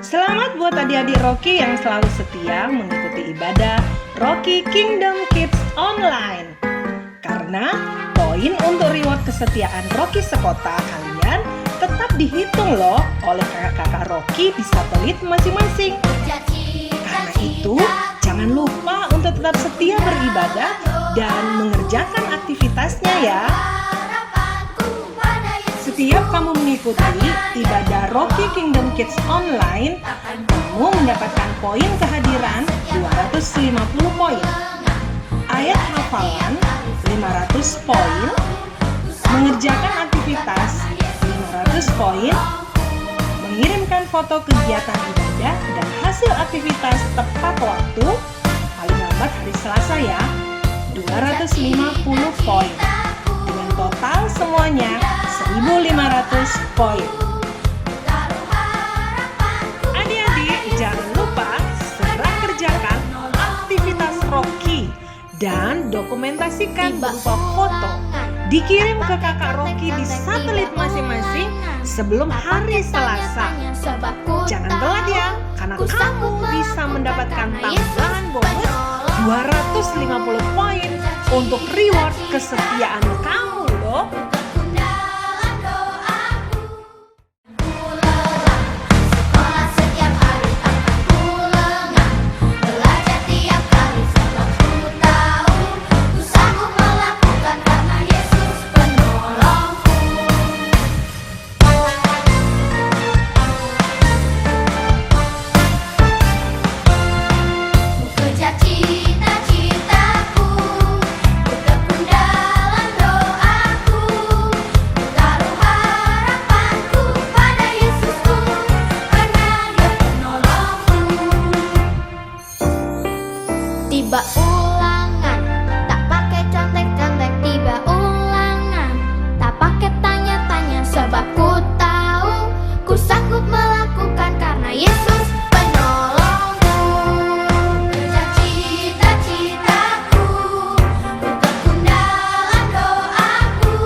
Selamat buat adik-adik Rocky yang selalu setia mengikuti ibadah Rocky Kingdom Kids Online. Karena poin untuk reward kesetiaan Rocky sekota kalian tetap dihitung loh oleh kakak-kakak Rocky di satelit masing-masing. Karena itu, jangan lupa untuk tetap setia beribadah dan mengerjakan aktivitasnya ya. Setiap kamu mengikuti ibadah Rocky Kingdom Kids Online, kamu mendapatkan poin kehadiran 250 poin, ayat hafalan 500 poin, mengerjakan aktivitas 500 poin, mengirimkan foto kegiatan ibadah dan hasil aktivitas tepat waktu, paling lambat hari Selasa ya, 250 poin. Dengan total semuanya 1.500 poin. Adik-adik, jangan lupa segera kerjakan aktivitas Rocky dan dokumentasikan berupa foto. Dikirim ke kakak Rocky di satelit masing-masing sebelum hari Selasa. Jangan telat ya, karena kamu bisa mendapatkan tambahan bonus 250 poin untuk reward kesetiaan kamu loh. Tiba ulangan, tak pakai contek-contek. Tiba ulangan, tak pakai tanya-tanya. Sebab ku tahu, ku sanggup melakukan karena Yesus penolongku. Kejar cita-citaku, ku tekun dalam doaku,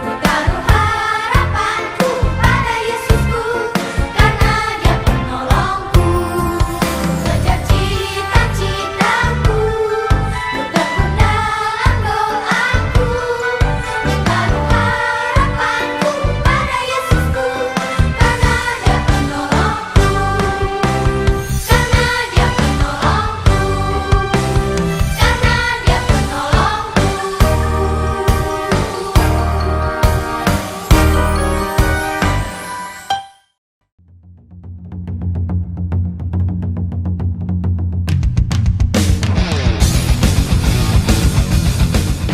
ku taruh harapanku pada Yesusku, karena Dia penolongku. Kejar cita-citaku, ku tekun dalam doaku, ku taruh harapanku pada Yesusku, karena Dia penolongku, karena Dia penolongku, karena Dia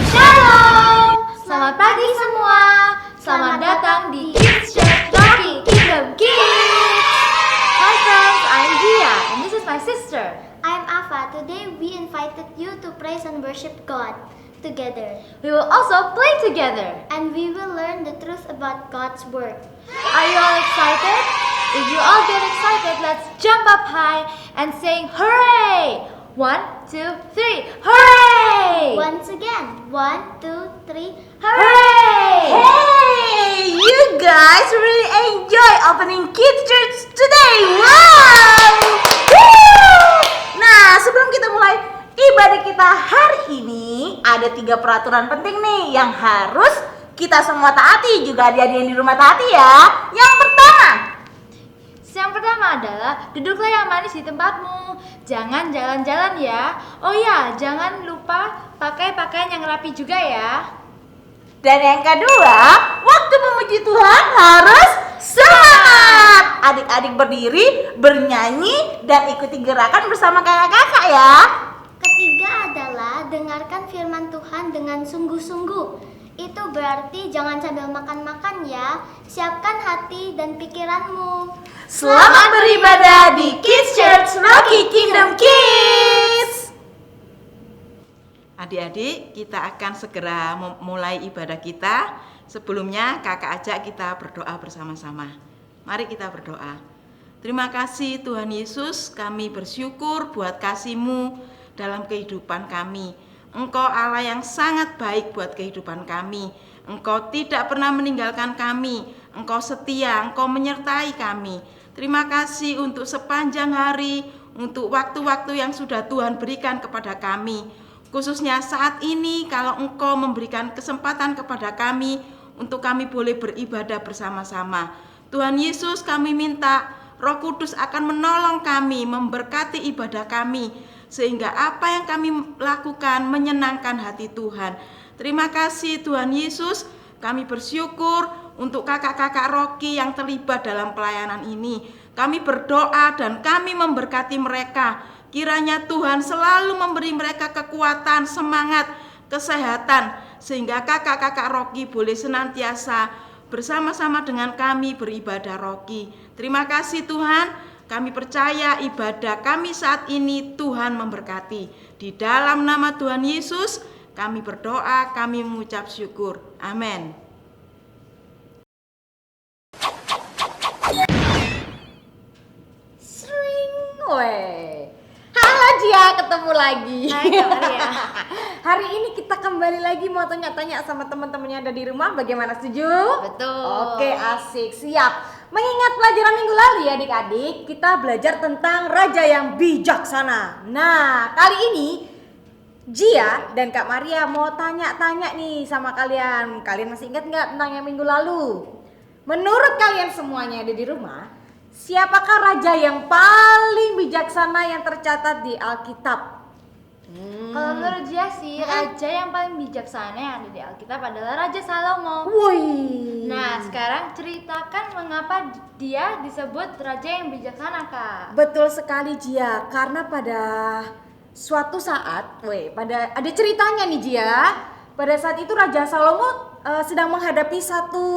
Shalom! Selamat pagi semua. Selamat datang di Kids Church Rocky Kingdom Kids. Hi friends, I'm Gia and this is my sister. I'm Afa. Today we invited you to praise and worship God together, We will also play together. and we will learn the truth about God's word. Are you all excited? If you all get excited, let's jump up high and sing hooray! 1, 2, 3, hooray! Once again, 1, 2, 3, Hooray! Hey, you guys really enjoy opening Kids Church today. Wow! Woo! Nah, sebelum kita mulai ibadah kita hari ini, ada 3 peraturan penting nih yang harus kita semua taati, juga adik-adik yang di rumah taati ya. Yang pertama adalah duduklah yang manis di tempatmu. Jangan jalan-jalan ya. Oh ya, jangan lupa pakai pakaian yang rapi juga ya. Dan yang kedua, waktu memuji Tuhan harus semangat. Adik-adik berdiri, bernyanyi, dan ikuti gerakan bersama kakak-kakak ya. Ketiga adalah dengarkan firman Tuhan dengan sungguh-sungguh. Itu berarti jangan sambil makan-makan ya. Siapkan hati dan pikiranmu. Selamat beribadah di Kids Church Rocky Kingdom Kids. Adik-adik, kita akan segera mulai ibadah kita. Sebelumnya kakak ajak kita berdoa bersama-sama. Mari kita berdoa. Terima kasih Tuhan Yesus, kami bersyukur buat kasih-Mu dalam kehidupan kami. Engkau Allah yang sangat baik buat kehidupan kami. Engkau tidak pernah meninggalkan kami. Engkau setia, Engkau menyertai kami. Terima kasih untuk sepanjang hari, untuk waktu-waktu yang sudah Tuhan berikan kepada kami. Khususnya saat ini kalau Engkau memberikan kesempatan kepada kami untuk kami boleh beribadah bersama-sama. Tuhan Yesus, kami minta Roh Kudus akan menolong kami, memberkati ibadah kami, sehingga apa yang kami lakukan menyenangkan hati Tuhan. Terima kasih Tuhan Yesus, kami bersyukur untuk kakak-kakak Rocky yang terlibat dalam pelayanan ini. Kami berdoa dan kami memberkati mereka. Kiranya Tuhan selalu memberi mereka kekuatan, semangat, kesehatan, sehingga kakak-kakak Rocky boleh senantiasa bersama-sama dengan kami beribadah Rocky. Terima kasih Tuhan, kami percaya ibadah kami saat ini Tuhan memberkati. Di dalam nama Tuhan Yesus kami berdoa, kami mengucap syukur. Amin. Halo Jia, ketemu lagi. Hai Kak Maria. Hari ini kita kembali lagi mau tanya-tanya sama teman-teman yang ada di rumah. Bagaimana, setuju? Betul. Oke, asik, siap. Mengingat pelajaran minggu lalu ya adik-adik, kita belajar tentang raja yang bijaksana. Nah, kali ini Jia dan Kak Maria mau tanya-tanya nih sama kalian. Kalian masih ingat nggak tentang yang minggu lalu? Menurut kalian semuanya ada di rumah, siapakah raja yang paling bijaksana yang tercatat di Alkitab? Kalau menurut Jia sih, raja yang paling bijaksana yang ada di Alkitab adalah Raja Salomo. Wih. Nah, sekarang ceritakan mengapa dia disebut raja yang bijaksana, Kak. Betul sekali Jia, karena pada suatu saat, ada ceritanya nih Jia. Pada saat itu Raja Salomo sedang menghadapi satu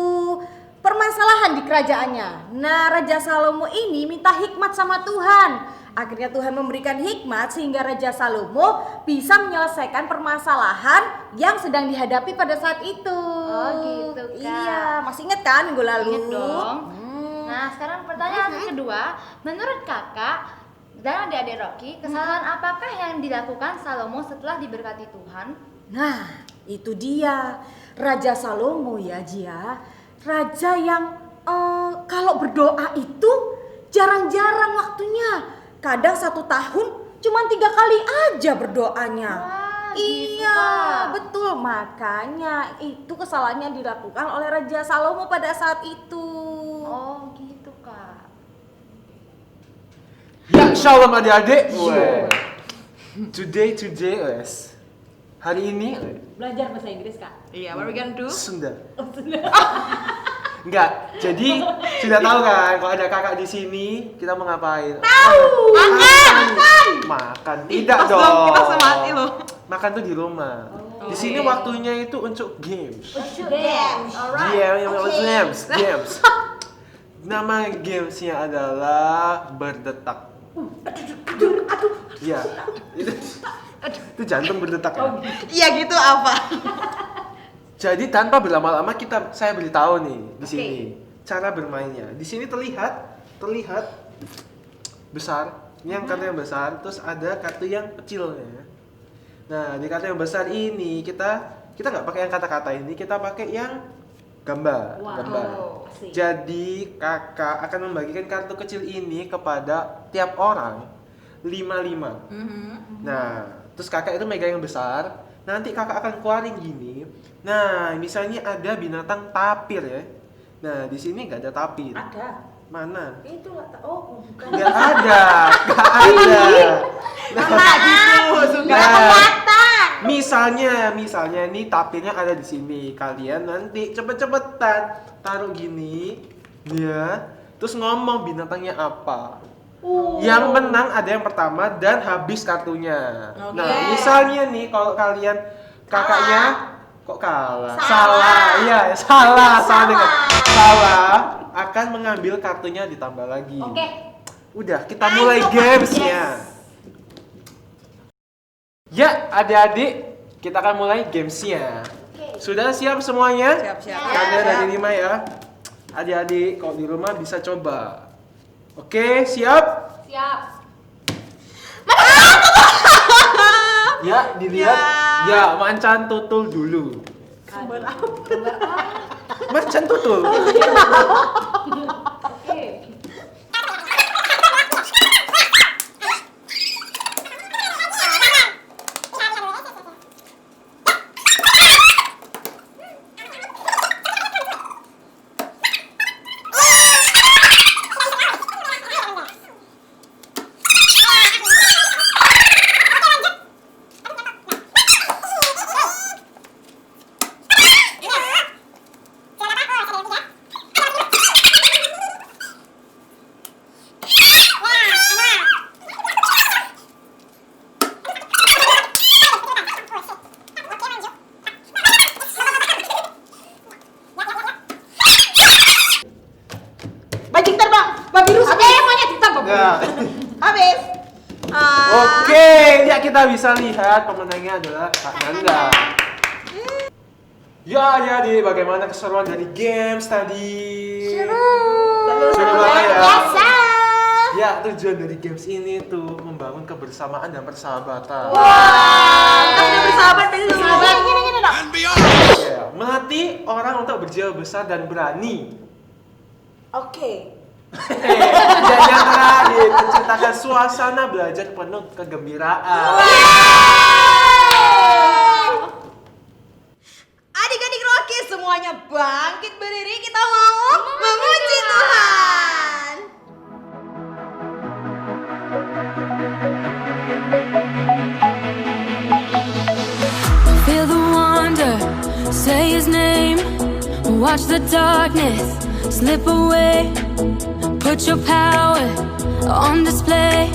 permasalahan di kerajaannya. Nah, Raja Salomo ini minta hikmat sama Tuhan. Akhirnya Tuhan memberikan hikmat sehingga Raja Salomo bisa menyelesaikan permasalahan yang sedang dihadapi pada saat itu. Oh, gitu, Kak. Iya, masih ingat kan minggu lalu? Ingat dong. Nah, sekarang pertanyaan kedua, menurut Kakak dan adik-adik Rocky, kesalahan apakah yang dilakukan Salomo setelah diberkati Tuhan? Nah, itu dia Raja Salomo ya Jia. Raja yang kalau berdoa itu jarang-jarang waktunya. Kadang 1 tahun cuma 3 kali aja berdoanya. Wah, gitu, Iya, Kak. betul. Makanya itu kesalahan yang dilakukan oleh Raja Salomo pada saat itu. Oh, gitu, Kak. Ya, shalom adik-adik. Today, wes. Hari ini Belajar bahasa Inggris, Kak. Iya, what we gonna do? Sunda. Enggak, jadi sudah tahu kan kalau ada kakak di sini kita mau ngapain? Tahu. Makan. Tidak dong. Kita semati loh. Makan tuh di rumah. Di sini waktunya itu untuk games. Games. Nama gamesnya adalah berdetak. Iya. Itu jantung berdetak ya. Iya gitu apa? Jadi tanpa berlama-lama saya beritahu nih di sini cara bermainnya. Di sini terlihat besar. Ini yang kartu yang besar, terus ada kartu yang kecilnya. Nah, di kartu yang besar ini kita nggak pakai yang kata-kata ini, kita pakai yang gambar. Jadi kakak akan membagikan kartu kecil ini kepada tiap orang 5-5. Nah, terus kakak itu megang yang besar. Nanti kakak akan keluarin gini. Nah, misalnya ada binatang tapir ya. Nah, di sini nggak ada tapir. Ada. Mana? Itu bukan. Nggak ada. Misalnya nih tapirnya ada di sini. Kalian nanti cepet-cepetan taruh gini, ya. Terus ngomong binatangnya apa. Yang menang ada yang pertama dan habis kartunya. Nah, misalnya nih kalau kalian kakaknya kok kalah? Salah. Iya, salah akan mengambil kartunya ditambah lagi. Udah, kita mulai gamesnya. Ya, adik-adik, kita akan mulai gamesnya. Sudah siap semuanya? Siap. Kalian dari 5 ya. Adik-adik, kalau di rumah bisa coba. Oke, siap? Siap. Ya, dilihat. Ya, macan tutul dulu. Gambar apa? Macan tutul. Enggak. Habis. Oke, ya kita bisa lihat pemenangnya adalah Kak Nanda. Ya, jadi bagaimana keseruan dari games tadi? Seru banget ya. Biasa. Ya, tujuan dari games ini tuh membangun kebersamaan dan persahabatan. Kita bersahabat dari sahabat. Gini dong. Ya, melatih orang untuk berjiwa besar dan berani. Oke. Dan yang terakhir, menciptakan suasana belajar penuh kegembiraan. Adik-adik Rocky semuanya bangkit berdiri, kita mau memuji Tuhan. Feel the wonder, say his name. Watch the darkness slip away. Put your power on display.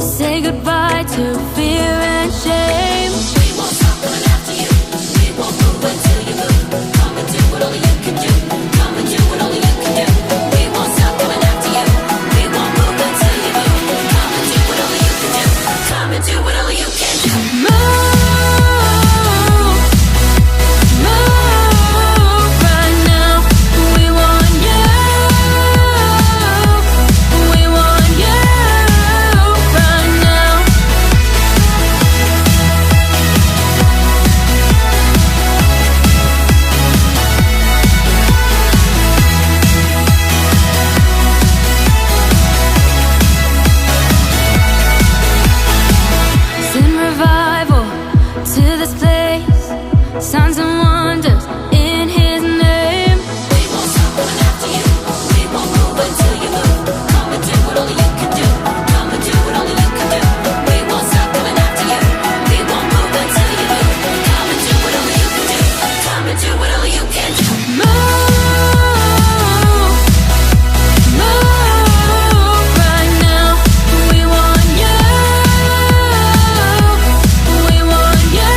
Say goodbye to fear and shame. We won't stop coming after you. We won't move until you move. Come and do what only you can do. Come and do what only you can do. We won't stop coming after you. We won't move until you move. Come and do what only you can do. Come and do what only you can do. Move. Signs and wonders in his name. We won't stop coming after you. We won't move until you move. Come and do what only you can do. Come and do what only you can do. We won't stop coming after you. We won't move until you move. Come and do what only you can do. Come and do what only you can do. Move right now. We want you. We want you.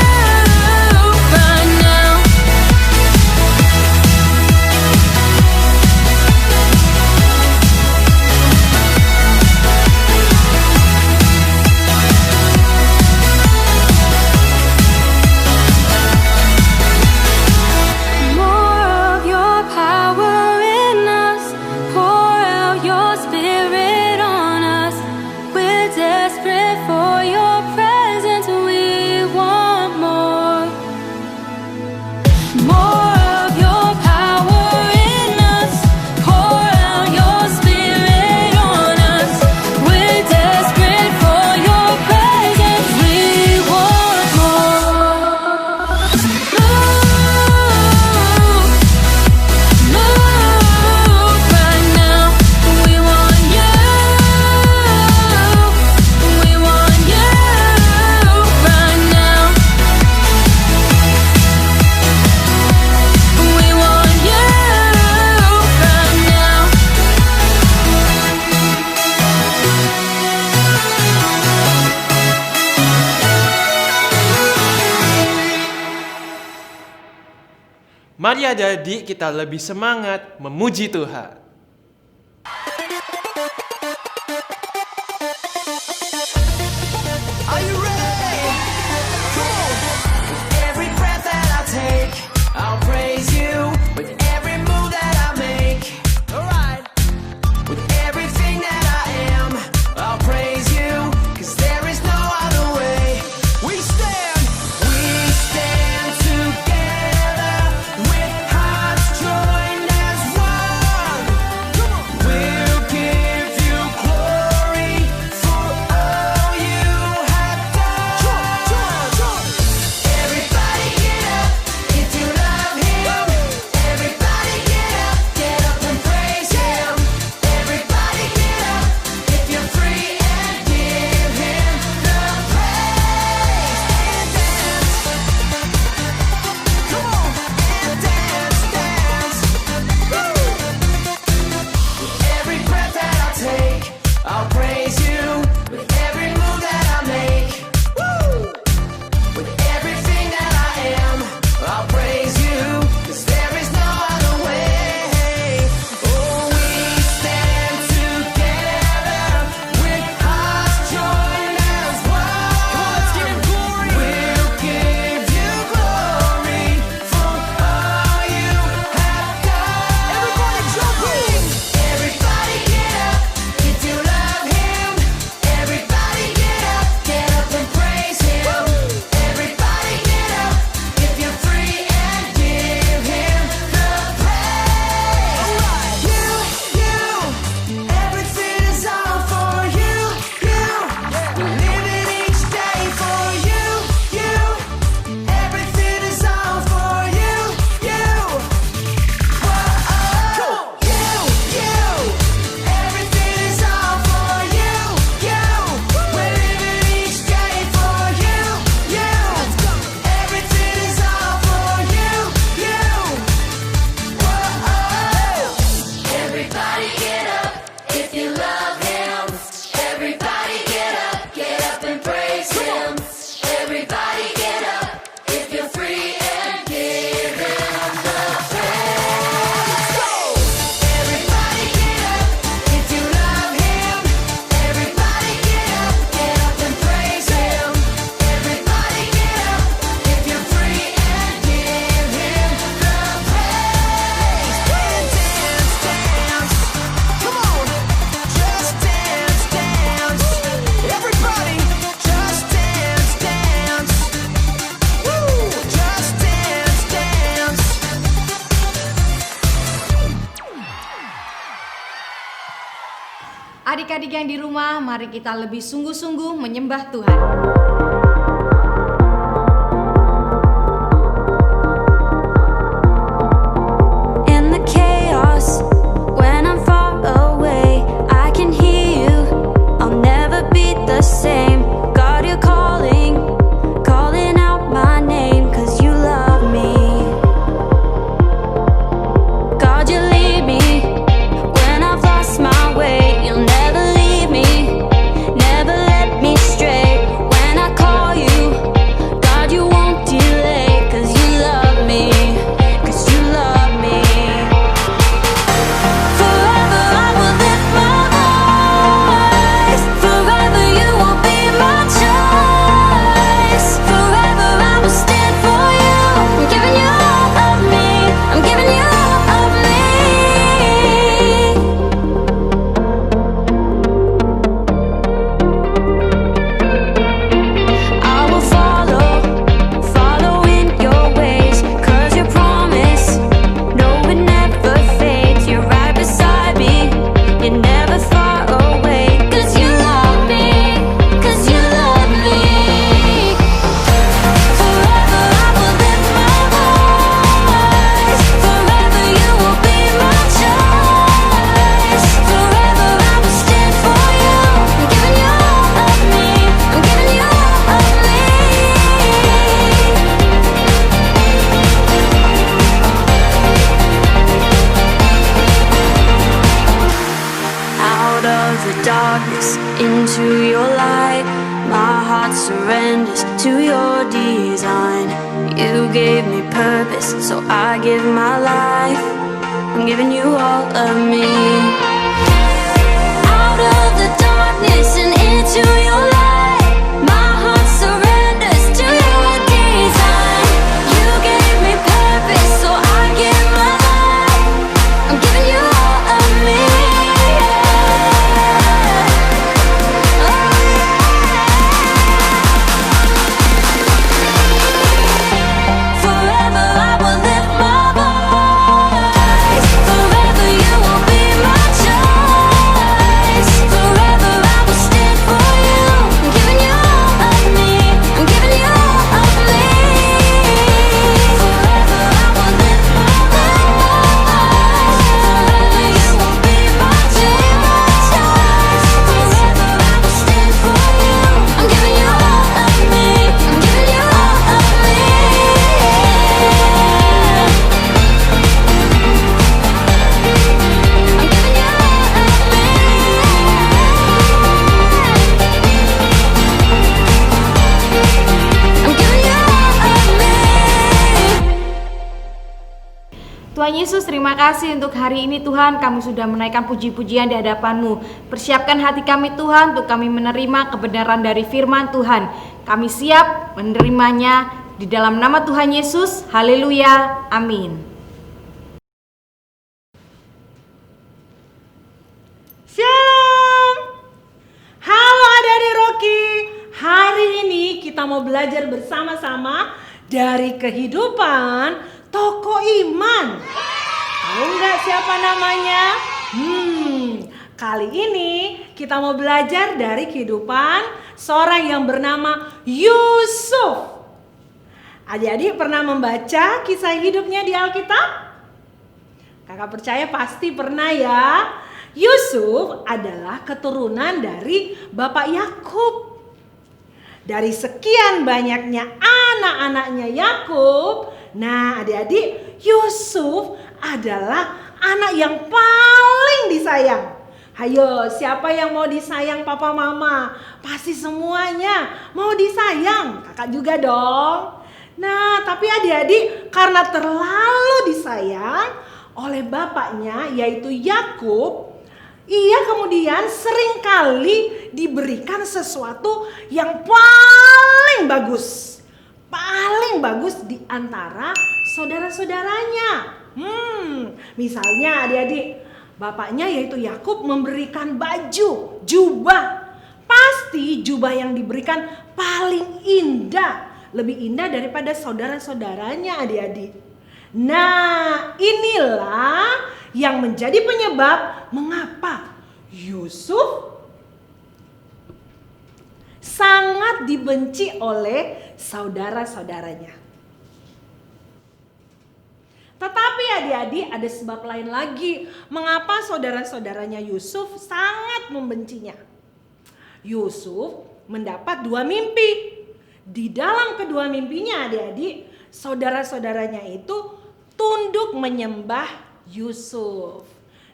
Mari adik-adik kita lebih semangat memuji Tuhan. Are you ready? Come on. Every breath that I take, I'll praise you. With every move that I make, alright. With everything that I am, I'll praise you. 'Cause there is no other way. We stand together with hearts joined as one. adik-adik yang di rumah, mari kita lebih sungguh-sungguh menyembah Tuhan. In the chaos, when I'm far away, I can hear you. I'll never be the same. God, you're calling out my name, 'cause you love me. God, you lead me when I've lost my way. You'll never leave me, never let me stray. When I call you, God, you won't delay, 'cause you love me, 'cause you love me. Forever I will lift my voice. Forever you will be my choice. Forever I will stand for you. I'm giving you all of me. I'm giving you all of me. I will follow in your ways, 'cause your promise, no, it never fades. You're right beside me, you're never far away, 'cause you love me, 'cause you love me. Forever I will lift my voice. Forever you will be my choice. Forever I will stand for you. I'm giving you all of me. I'm giving you all of me. Out of the darkness into your light, my heart surrenders to your design. You gave me purpose, so I give my life. I'm giving you all of me. Out of the darkness and into your light, my heart surrenders to your design. You gave me purpose, so I give my life. I'm giving you all of me. Forever I will lift my voice. Forever you will be my choice. Forever I will stand for you. I'm giving you all of me. I'm giving you all of me. Forever I will lift my voice. Forever you will be my choice. Forever I will stand for you. I'm giving you all of me. I'm giving you all of me. Tuhan Yesus, terima kasih untuk hari ini Tuhan, kami sudah menaikkan puji-pujian di hadapan-Mu. Persiapkan hati kami Tuhan untuk kami menerima kebenaran dari firman Tuhan. Kami siap menerimanya di dalam nama Tuhan Yesus. Haleluya. Amin. Shalom. Halo adik-adik Rocky. Hari ini kita mau belajar bersama-sama dari kehidupan tokoh iman. Tahu nggak siapa namanya? Kali ini kita mau belajar dari kehidupan seorang yang bernama Yusuf. Adik-adik pernah membaca kisah hidupnya di Alkitab? Kakak percaya pasti pernah ya. Yusuf adalah keturunan dari Bapak Yakub. Dari sekian banyaknya anak-anaknya Yakub, nah adik-adik, Yusuf adalah anak yang paling disayang. Hayo, siapa yang mau disayang papa mama? Pasti semuanya mau disayang. Kakak juga dong. Nah, tapi adik-adik karena terlalu disayang oleh bapaknya yaitu Yakub, ia kemudian seringkali diberikan sesuatu yang paling bagus. Paling bagus di antara saudara-saudaranya. Misalnya adik-adik, bapaknya yaitu Yakub memberikan baju, jubah. Pasti jubah yang diberikan paling indah. Lebih indah daripada saudara-saudaranya adik-adik. Nah, inilah yang menjadi penyebab mengapa Yusuf sangat dibenci oleh saudara-saudaranya. Tetapi adik-adik, ada sebab lain lagi mengapa saudara-saudaranya Yusuf sangat membencinya. Yusuf mendapat 2 mimpi. Di dalam kedua mimpinya adik-adik, saudara-saudaranya itu tunduk menyembah Yusuf.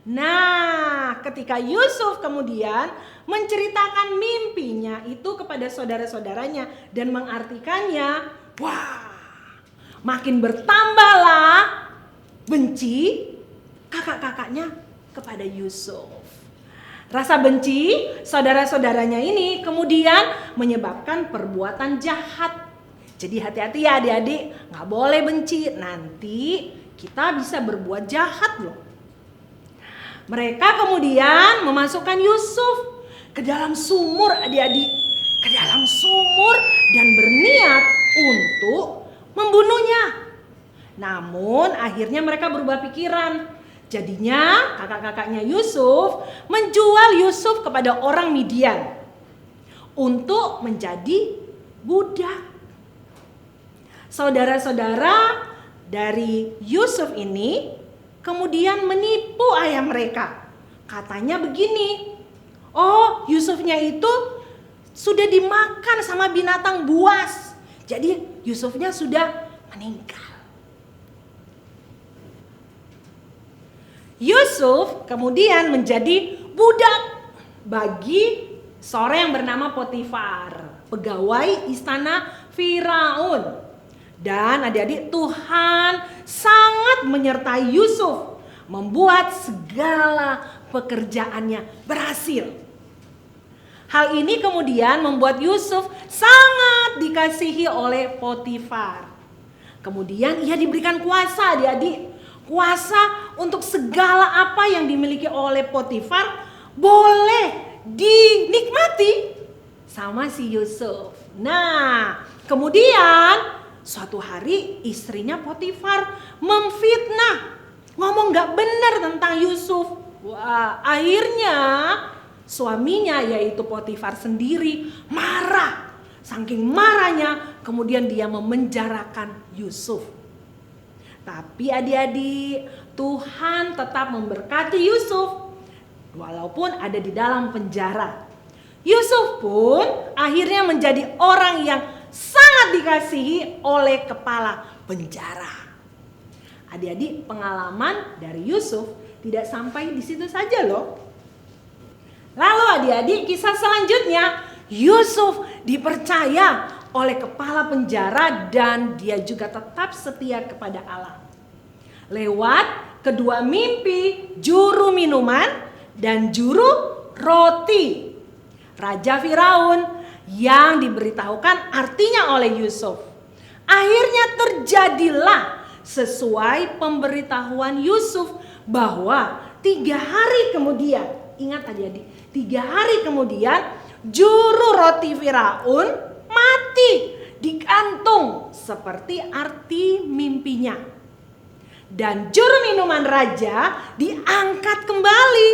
Nah, ketika Yusuf kemudian menceritakan mimpinya itu kepada saudara-saudaranya dan mengartikannya, wah, makin bertambahlah benci kakak-kakaknya kepada Yusuf. Rasa benci saudara-saudaranya ini kemudian menyebabkan perbuatan jahat. Jadi hati-hati ya adik-adik, gak boleh benci, nanti kita bisa berbuat jahat loh. Mereka kemudian memasukkan Yusuf ke dalam sumur adik-adik, ke dalam sumur dan berniat untuk membunuhnya. Namun akhirnya mereka berubah pikiran. Jadinya kakak-kakaknya Yusuf menjual Yusuf kepada orang Midian untuk menjadi budak. Saudara-saudara dari Yusuf ini kemudian menipu ayah mereka. Katanya begini, oh Yusufnya itu sudah dimakan sama binatang buas. Jadi Yusufnya sudah meninggal. Yusuf kemudian menjadi budak bagi seorang yang bernama Potifar, pegawai istana Firaun. Dan adik-adik, Tuhan sangat menyertai Yusuf, membuat segala pekerjaannya berhasil. Hal ini kemudian membuat Yusuf sangat dikasihi oleh Potifar. Kemudian ia diberikan kuasa adik-adik, kuasa untuk segala apa yang dimiliki oleh Potifar boleh dinikmati sama si Yusuf. Nah, kemudian suatu hari istrinya Potifar memfitnah, ngomong gak benar tentang Yusuf. Wah, akhirnya suaminya yaitu Potifar sendiri marah. Saking marahnya kemudian dia memenjarakan Yusuf. Tapi adik-adik, Tuhan tetap memberkati Yusuf walaupun ada di dalam penjara. Yusuf pun akhirnya menjadi orang yang sangat dikasihi oleh kepala penjara. Adik-adik, pengalaman dari Yusuf tidak sampai di situ saja loh. Lalu adik-adik, kisah selanjutnya, Yusuf dipercaya oleh kepala penjara dan dia juga tetap setia kepada Allah. Lewat kedua mimpi juru minuman dan juru roti. Raja Firaun yang diberitahukan artinya oleh Yusuf. Akhirnya terjadilah sesuai pemberitahuan Yusuf bahwa 3 hari kemudian, ingat adik-adik, 3 hari kemudian juru roti Firaun mati digantung seperti arti mimpinya. Dan juru minuman raja diangkat kembali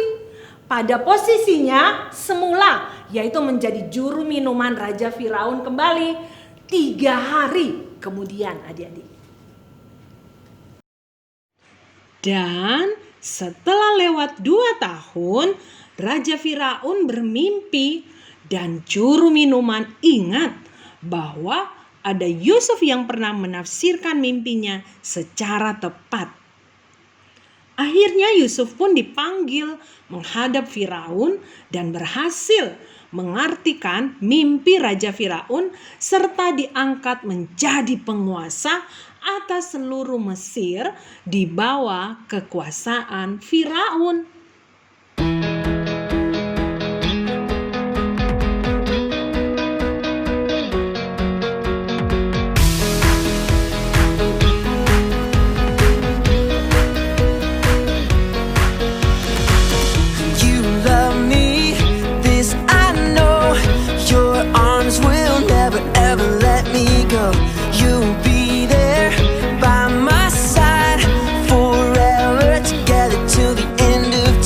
pada posisinya semula, yaitu menjadi juru minuman Raja Firaun kembali 3 hari kemudian adik-adik. Dan setelah lewat 2 tahun, Raja Firaun bermimpi dan juru minuman ingat bahwa ada Yusuf yang pernah menafsirkan mimpinya secara tepat. Akhirnya Yusuf pun dipanggil menghadap Firaun dan berhasil mengartikan mimpi Raja Firaun serta diangkat menjadi penguasa atas seluruh Mesir di bawah kekuasaan Firaun. You'll be there by my side forever, together till the end of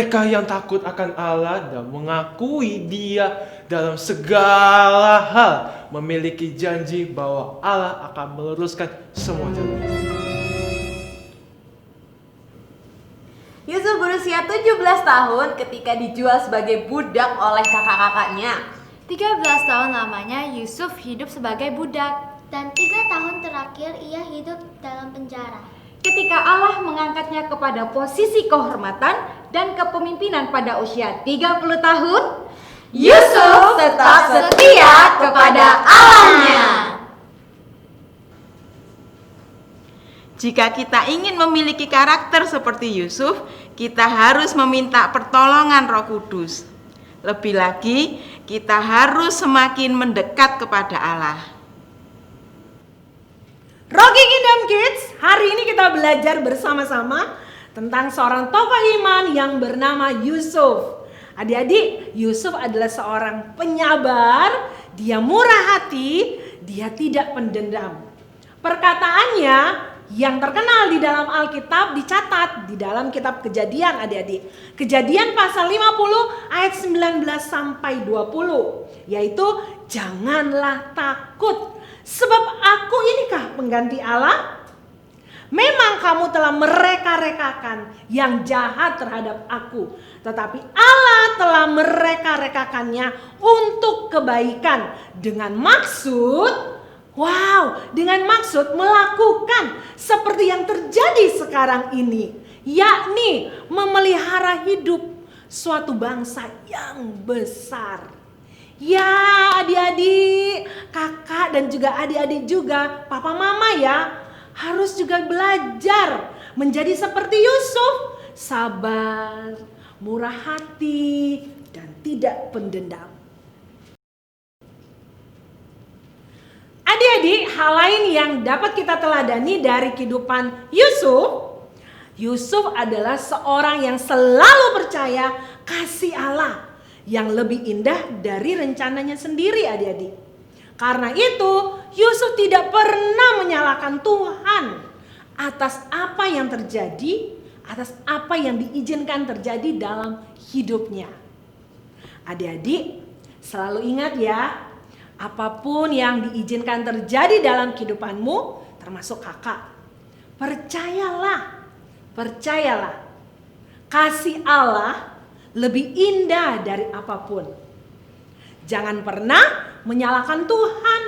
Mereka yang takut akan Allah dan mengakui Dia dalam segala hal memiliki janji bahwa Allah akan meluruskan semua jalan. Yusuf berusia 17 tahun ketika dijual sebagai budak oleh kakak-kakaknya. 13 tahun lamanya Yusuf hidup sebagai budak. Dan 3 tahun terakhir ia hidup dalam penjara. Ketika Allah mengangkatnya kepada posisi kehormatan dan kepemimpinan pada usia 30 tahun, Yusuf tetap setia kepada Allahnya. Jika kita ingin memiliki karakter seperti Yusuf, kita harus meminta pertolongan Roh Kudus. Lebih lagi, kita harus semakin mendekat kepada Allah. Rocky Kingdom Kids, hari ini kita belajar bersama-sama tentang seorang tokoh iman yang bernama Yusuf. Adik-adik, Yusuf adalah seorang penyabar, dia murah hati, dia tidak pendendam. Perkataannya yang terkenal di dalam Alkitab dicatat di dalam kitab Kejadian, adik-adik. Kejadian pasal 50 ayat 19 sampai 20, yaitu janganlah takut. Sebab aku inikah pengganti Allah? Memang kamu telah mereka-rekakan yang jahat terhadap aku, tetapi Allah telah mereka-rekakannya untuk kebaikan dengan maksud melakukan seperti yang terjadi sekarang ini, yakni memelihara hidup suatu bangsa yang besar. Ya adik-adik, kakak dan juga adik-adik juga, papa mama ya, harus juga belajar menjadi seperti Yusuf, sabar, murah hati, dan tidak pendendam. Adik-adik, hal lain yang dapat kita teladani dari kehidupan Yusuf adalah seorang yang selalu percaya kasih Allah yang lebih indah dari rencananya sendiri, adik-adik. Karena itu, Yusuf tidak pernah menyalahkan Tuhan atas apa yang terjadi, atas apa yang diizinkan terjadi dalam hidupnya. Adik-adik, selalu ingat ya, apapun yang diizinkan terjadi dalam kehidupanmu, termasuk kakak, percayalah, kasih Allah lebih indah dari apapun. Jangan pernah menyalahkan Tuhan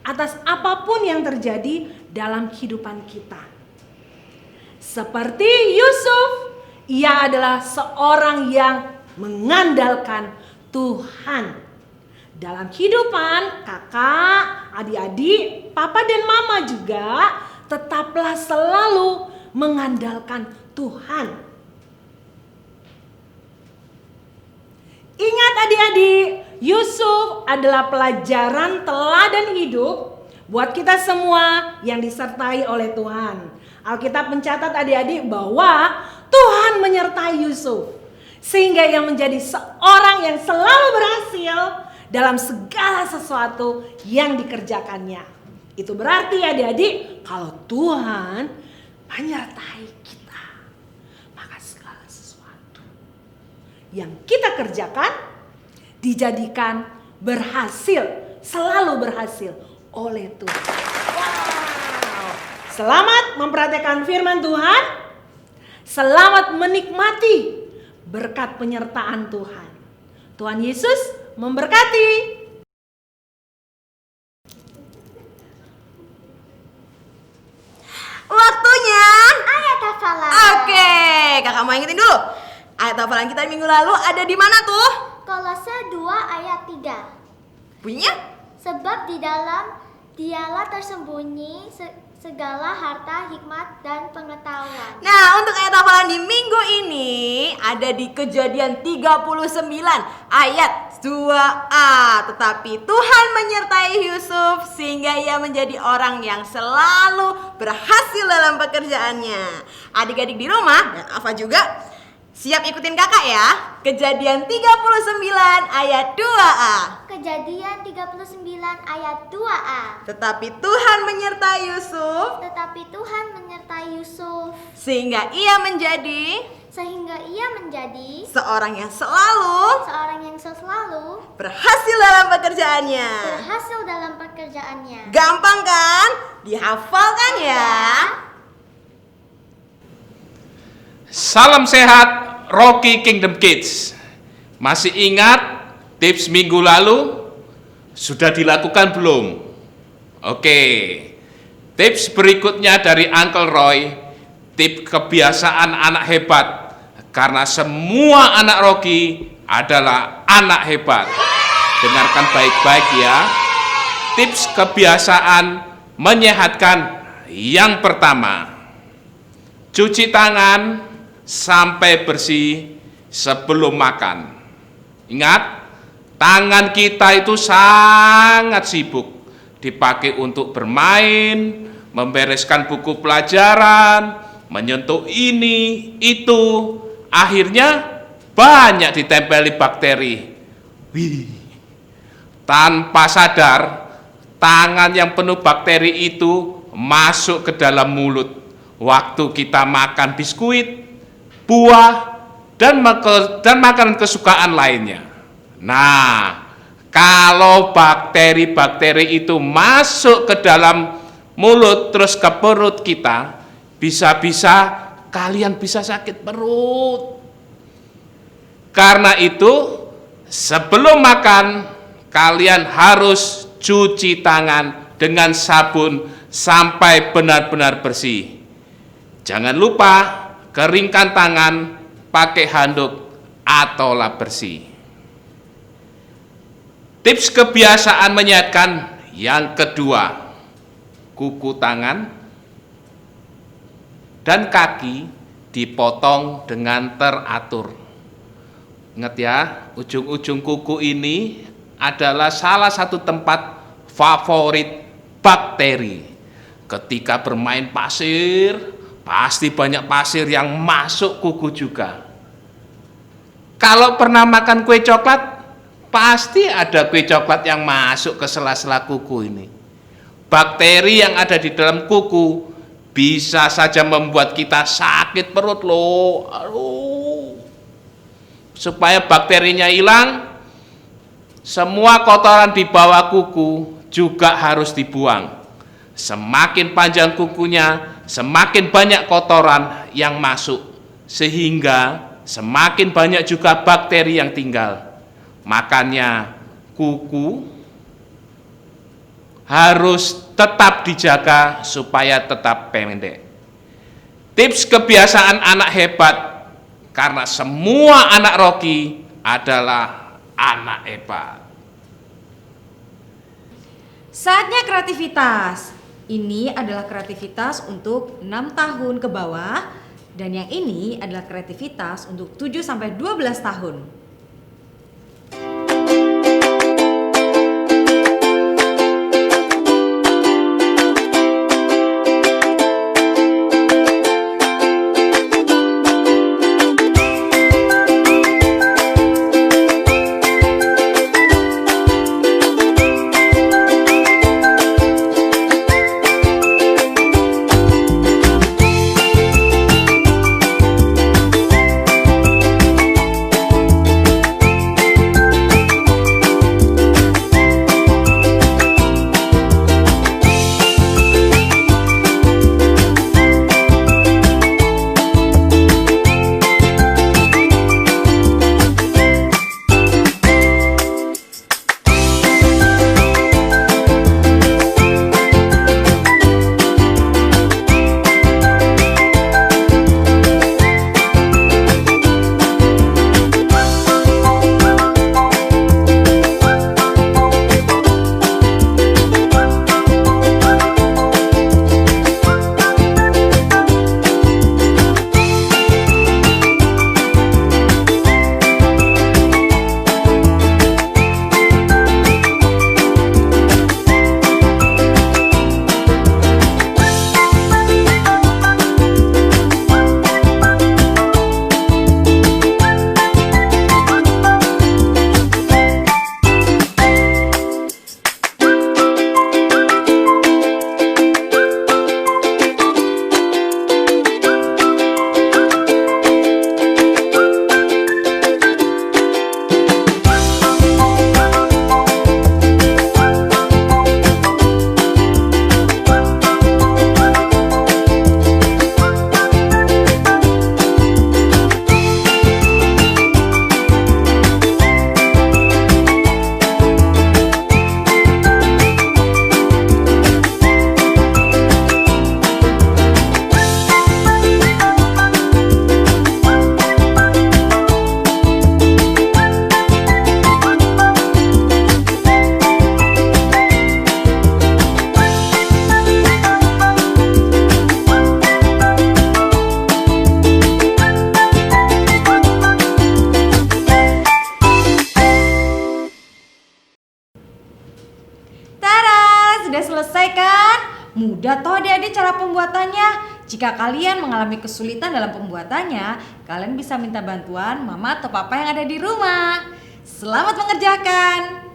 atas apapun yang terjadi dalam kehidupan kita. Seperti Yusuf, ia adalah seorang yang mengandalkan Tuhan. Dalam kehidupan kakak, adik-adik, papa dan mama juga tetaplah selalu mengandalkan Tuhan. Ingat adik-adik, Yusuf adalah pelajaran teladan hidup buat kita semua yang disertai oleh Tuhan. Alkitab mencatat adik-adik bahwa Tuhan menyertai Yusuf, sehingga ia menjadi seorang yang selalu berhasil dalam segala sesuatu yang dikerjakannya. Itu berarti adik-adik, kalau Tuhan menyertai kita, maka segala sesuatu yang kita kerjakan dijadikan berhasil, selalu berhasil oleh Tuhan. Wow. Selamat memperhatikan firman Tuhan. Selamat menikmati berkat penyertaan Tuhan. Tuhan Yesus memberkati. Waktunya Ayat hafalan. Oke, kakak mau ingetin dulu. Ayat hafalan kita minggu lalu ada di mana tuh? Kolose 2 ayat 3. Bunyinya? Sebab di dalam dialah tersembunyi segala harta, hikmat, dan pengetahuan. Nah, untuk ayat hafalan di minggu ini ada di Kejadian 39 ayat 2a. Tetapi Tuhan menyertai Yusuf sehingga ia menjadi orang yang selalu berhasil dalam pekerjaannya. Adik-adik di rumah dan Ava juga siap ikutin kakak ya. Kejadian 39 ayat 2a. Kejadian 39 ayat 2a. Tetapi Tuhan menyertai Yusuf Tetapi Tuhan menyertai Yusuf sehingga ia menjadi sehingga ia menjadi seorang yang selalu selalu berhasil dalam pekerjaannya. berhasil dalam pekerjaannya. Gampang kan? Dihafalkan ya. Salam sehat Rocky Kingdom Kids. Masih ingat tips minggu lalu? Sudah dilakukan belum? Oke. Tips berikutnya dari Uncle Roy, tips kebiasaan anak hebat. Karena semua anak Rocky adalah anak hebat. Dengarkan baik-baik ya. Tips kebiasaan menyehatkan yang pertama, cuci tangan sampai bersih sebelum makan. Ingat, tangan kita itu sangat sibuk, dipakai untuk bermain, membereskan buku pelajaran, menyentuh ini, itu, akhirnya banyak ditempeli bakteri. Wih, tanpa sadar, tangan yang penuh bakteri itu masuk ke dalam mulut. Waktu kita makan biskuit, buah, dan makanan kesukaan lainnya. Nah, kalau bakteri-bakteri itu masuk ke dalam mulut terus ke perut kita, bisa-bisa kalian bisa sakit perut. Karena itu, sebelum makan, kalian harus cuci tangan dengan sabun sampai benar-benar bersih. Jangan lupa keringkan tangan pakai handuk atau lap bersih. Tips kebiasaan menyehatkan yang kedua, kuku tangan dan kaki dipotong dengan teratur. Ingat ya, ujung-ujung kuku ini adalah salah satu tempat favorit bakteri. Ketika bermain pasir, pasti banyak pasir yang masuk kuku juga. Kalau pernah makan kue coklat, pasti ada kue coklat yang masuk ke sela-sela kuku ini. Bakteri yang ada di dalam kuku bisa saja membuat kita sakit perut loh. Aduh. Supaya bakterinya hilang, semua kotoran di bawah kuku juga harus dibuang. Semakin panjang kukunya, semakin banyak kotoran yang masuk, sehingga semakin banyak juga bakteri yang tinggal. Makanya kuku harus tetap dijaga supaya tetap pendek. Tips kebiasaan anak hebat, karena semua anak Rocky adalah anak hebat. Saatnya kreativitas. Ini adalah kreativitas untuk 6 tahun ke bawah, dan yang ini adalah kreativitas untuk 7-12 tahun. sudah selesai kan? Mudah toh adik-adik cara pembuatannya. Jika kalian mengalami kesulitan dalam pembuatannya, kalian bisa minta bantuan mama atau papa yang ada di rumah. Selamat mengerjakan.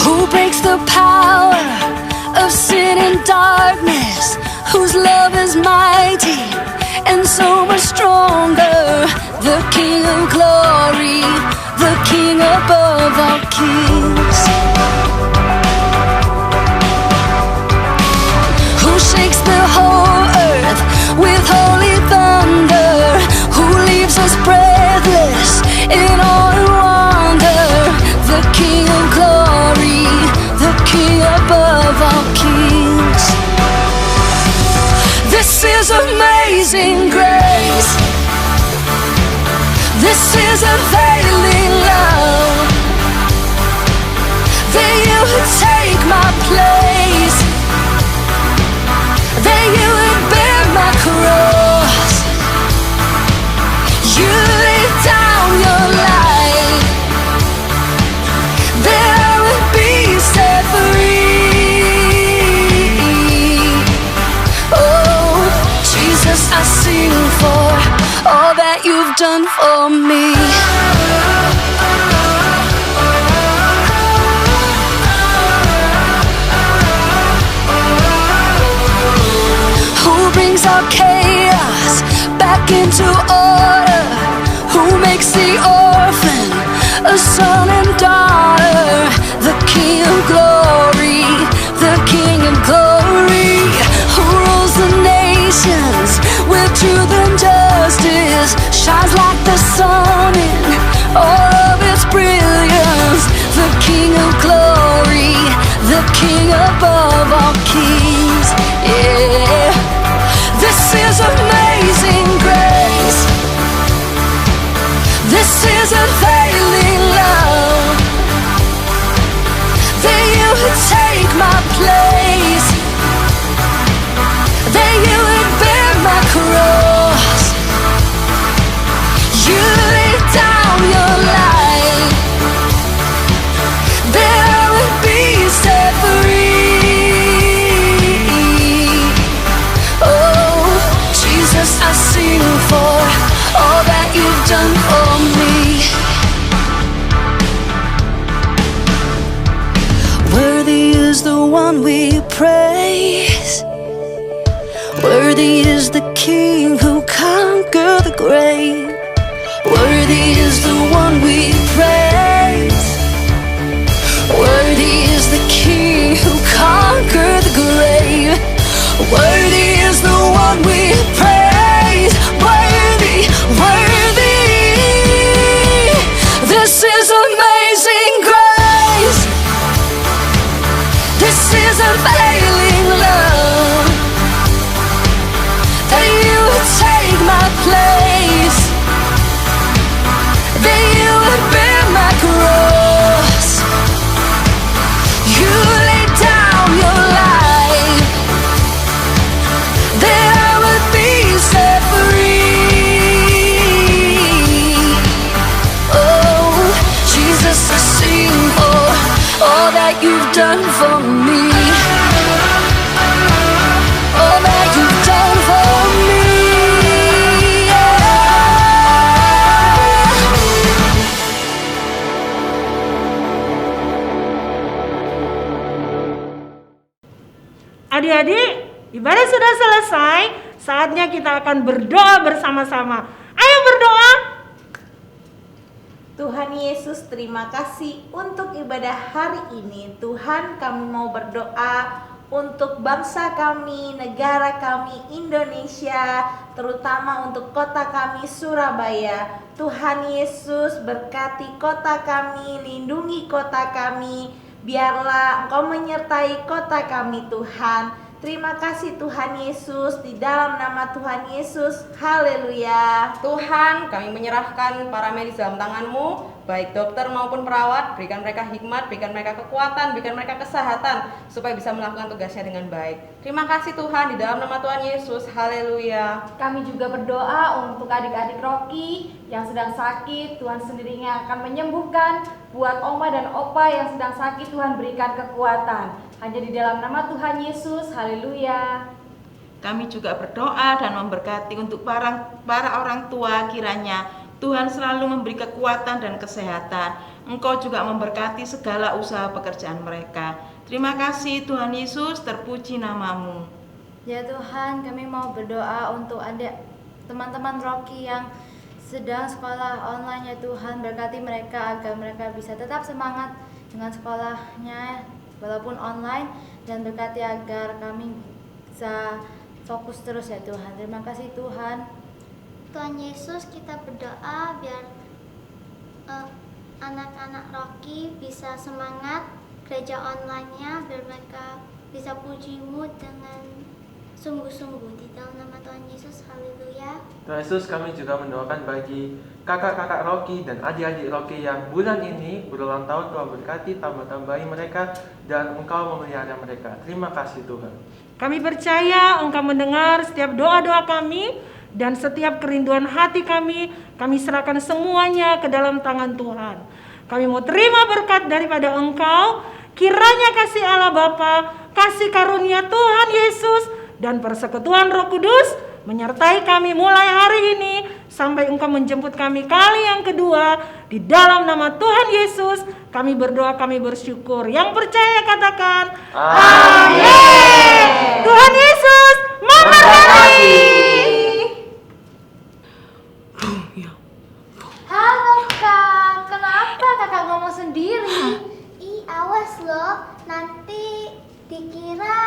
Who breaks the power of sin and darkness? Whose love is mighty and so much stronger? The King of glory, the King above all kings. Who shakes the whole earth with holy thunder? Who leaves us breathless in awe and wonder? The King of glory, the King above all kings. This is amazing grace. This is unfailing love. That you would take my place. That you would bear my cross. You laid down your life. That I would be set free. Oh, Jesus, I sing for all that you've done for me. Who brings our chaos back into order? Who makes the orphan a son and daughter? The King of glory, the King of glory. Who rules the nations with truth and justice, shines like the sun in all of its brilliance. The King of glory, the King above all kings. Yeah, this is amazing grace. This is unfailing love. That you would take my place. That you would bear my cross. You laid down your life. That I would be set free. Oh, Jesus, I sing for all that you've done for me. Worthy is the one we praise. Worthy is the King who conquered the grave. Worthy is the one we praise. Worthy is the King who conquered the grave. Worthy is the one we praise. Worthy, worthy. This is amazing grace. This is unfailing love. That you would take my place. That you would bear my cross. You laid down your life. That I would be set free. Oh, Jesus, I sing for all that you've done for me. All that you've done for me. Adik-adik, ibadah sudah selesai. Saatnya kita akan berdoa bersama-sama. Ayo berdoa. Tuhan Yesus, terima kasih untuk ibadah hari ini. Tuhan, kami mau berdoa untuk bangsa kami, negara kami, Indonesia, terutama untuk kota kami, Surabaya. Tuhan Yesus, berkati kota kami, lindungi kota kami. Biarlah Engkau menyertai kota kami, Tuhan. Terima kasih Tuhan Yesus, di dalam nama Tuhan Yesus, haleluya. Tuhan, kami menyerahkan para medis dalam tangan-Mu. baik dokter maupun perawat, berikan mereka hikmat, berikan mereka kekuatan, berikan mereka kesehatan, supaya bisa melakukan tugasnya dengan baik. Terima kasih Tuhan, di dalam nama Tuhan Yesus, haleluya. Kami juga berdoa untuk adik-adik Rocky yang sedang sakit, Tuhan sendiri yang akan menyembuhkan. Buat oma dan opa yang sedang sakit, Tuhan berikan kekuatan. Hanya di dalam nama Tuhan Yesus, haleluya. Kami juga berdoa dan memberkati untuk para orang tua, kiranya Tuhan selalu memberi kekuatan dan kesehatan. Engkau juga memberkati segala usaha pekerjaan mereka. Terima kasih Tuhan Yesus, terpuji namamu. Ya Tuhan, kami mau berdoa untuk adik teman-teman Rocky yang sedang sekolah online. Ya Tuhan, berkati mereka agar mereka bisa tetap semangat dengan sekolahnya walaupun online, dan berkati agar kami bisa fokus terus ya Tuhan. Terima kasih Tuhan. Tuhan Yesus, kita berdoa biar anak-anak Rocky bisa semangat gereja online-nya, biar mereka bisa puji-Mu dengan sungguh-sungguh. Di dalam nama Tuhan Yesus, haleluya. Tuhan Yesus, kami juga mendoakan bagi kakak-kakak Rocky dan adik-adik Rocky yang bulan ini berulang tahun. Tuhan berkati, tambah-tambahi mereka, dan Engkau memelihara mereka. Terima kasih Tuhan. Kami percaya Engkau mendengar setiap doa-doa kami, dan setiap kerinduan hati kami serahkan semuanya ke dalam tangan Tuhan. Kami mau terima berkat daripada Engkau. Kiranya kasih Allah Bapa, kasih karunia Tuhan Yesus, dan persekutuan Roh Kudus menyertai kami mulai hari ini sampai Engkau menjemput kami kali yang kedua. Di dalam nama Tuhan Yesus kami berdoa, kami bersyukur. Yang percaya katakan amin. Tuhan Yesus memberkati. Halo Kak, kenapa Kakak ngomong sendiri? Ih, awas loh, nanti dikira.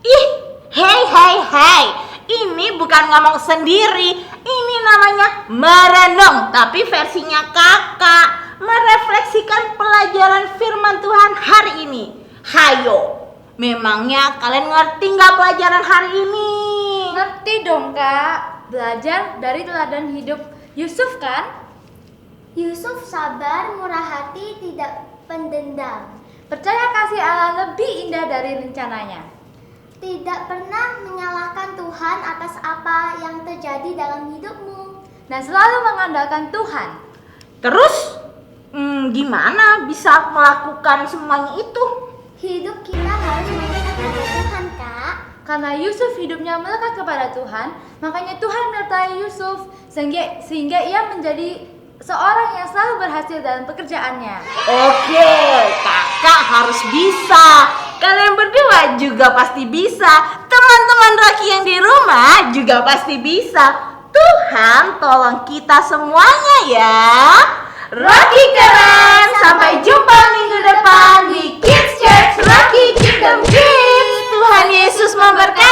Ih, hei, ini bukan ngomong sendiri, ini namanya merenung, tapi versinya kakak, merefleksikan pelajaran firman Tuhan hari ini. Hayo, memangnya kalian ngerti nggak pelajaran hari ini? Ngerti dong Kak, belajar dari teladan hidup Yusuf kan? Yusuf sabar, murah hati, tidak pendendam. Percaya kasih Allah lebih indah dari rencananya. Tidak pernah menyalahkan Tuhan atas apa yang terjadi dalam hidupmu. Dan selalu mengandalkan Tuhan. Terus, gimana bisa melakukan semuanya itu? Hidup kita harus melekat pada Tuhan, Kak. Karena Yusuf hidupnya melekat kepada Tuhan, makanya Tuhan menyertai Yusuf sehingga ia menjadi seorang yang selalu berhasil dalam pekerjaannya. Oke, kakak harus bisa. Kalian berdua juga pasti bisa. Teman-teman Rocky yang di rumah juga pasti bisa. Tuhan tolong kita semuanya ya. Rocky keren. Sampai jumpa minggu depan di Kids Church Rocky Kingdom Kids. Tuhan Yesus memberkati.